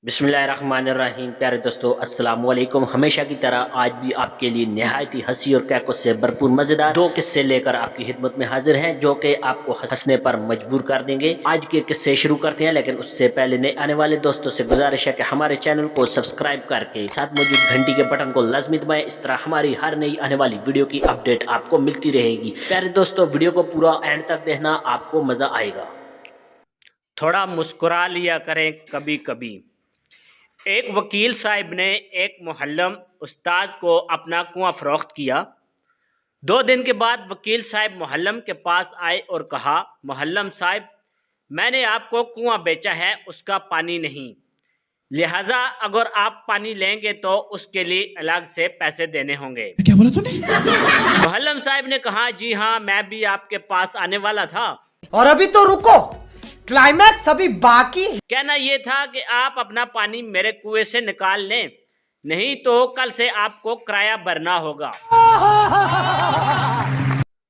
बिस्मिल्लाहिर्रहमानिर्रहीम। प्यारे दोस्तों, अस्सलाम वालेकुम। हमेशा की तरह आज भी आपके लिए निहायत ही हंसी और कैकों से भरपूर मजेदार दो किस्से लेकर आपकी खिदमत में हाजिर हैं, जो कि आपको हंसने पर मजबूर कर देंगे। आज के किस्से शुरू करते हैं, लेकिन उससे पहले नए आने वाले दोस्तों से गुजारिश है कि हमारे चैनल को सब्सक्राइब करके साथ मौजूद घंटी के बटन को लाजमी दबाएं। इस तरह हमारी हर नई आने वाली वीडियो की अपडेट आपको मिलती रहेगी। प्यारे दोस्तों, वीडियो को पूरा एंड तक देखना, आपको मजा आएगा। थोड़ा मुस्कुरा लिया करें कभी कभी। एक वकील साहब ने एक मुहल्लम उस्ताद को अपना कुआं फरोख्त किया। 2 दिन के बाद वकील साहब मुहल्लम के पास आए और कहा, मुहल्लम साहब, मैंने आपको कुआं बेचा है, उसका पानी नहीं, लिहाजा अगर आप पानी लेंगे तो उसके लिए अलग से पैसे देने होंगे। क्या बोला तूने? मुहल्लम साहब ने कहा, जी हाँ, मैं भी आपके पास आने वाला था। और अभी तो रुको, क्लाइमैक्स अभी बाकी। कहना यह था कि आप अपना पानी मेरे कुएं से निकाल लें, नहीं तो कल से आपको किराया भरना होगा।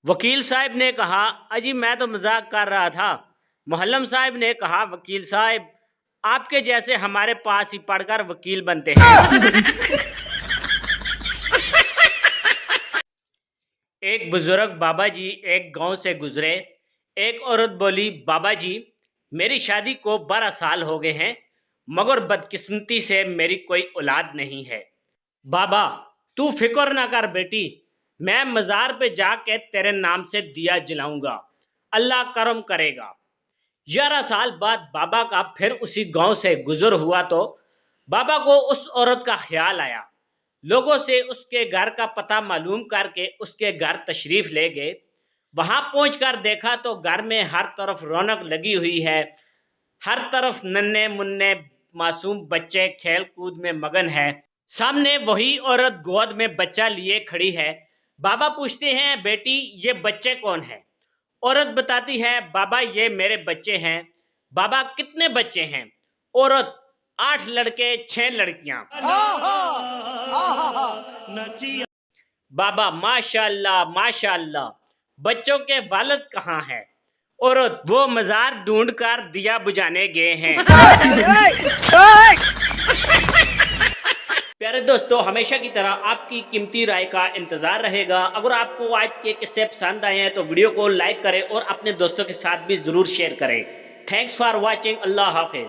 वकील साहब ने कहा, अजी मैं तो मजाक कर रहा था। मुहल्लम साहब ने कहा, वकील साहब, आपके जैसे हमारे पास ही पढ़कर वकील बनते हैं। एक बुजुर्ग बाबा जी एक गांव से गुजरे। एक औरत बोली, बाबा जी, मेरी शादी को 12 साल हो गए हैं, मगर बदकिस्मती से मेरी कोई औलाद नहीं है। बाबा, तू फिक्र ना कर बेटी, मैं मज़ार पे जाके तेरे नाम से दिया जलाऊंगा, अल्लाह करम करेगा। 11 साल बाद बाबा का फिर उसी गांव से गुजर हुआ तो बाबा को उस औरत का ख्याल आया। लोगों से उसके घर का पता मालूम करके उसके घर तशरीफ ले गए। वहां पहुंचकर देखा तो घर में हर तरफ रौनक लगी हुई है, हर तरफ नन्हे मुन्ने मासूम बच्चे खेल कूद में मगन है। सामने वही औरत गोद में बच्चा लिए खड़ी है। बाबा पूछते हैं, बेटी ये बच्चे कौन है? औरत बताती है, बाबा ये मेरे बच्चे हैं। बाबा, कितने बच्चे हैं? औरत, 8 लड़के 6 लड़कियां। बाबा, माशाल्लाह माशाल्लाह, बच्चों के वालिद कहाँ हैं? औरत, वो मजार ढूंढ कर दिया बुझाने गए हैं। प्यारे दोस्तों, हमेशा की तरह आपकी कीमती राय का इंतजार रहेगा। अगर आपको आज के किस्से पसंद आए हैं तो वीडियो को लाइक करें और अपने दोस्तों के साथ भी जरूर शेयर करें। Thanks for watching. Allah Hafiz.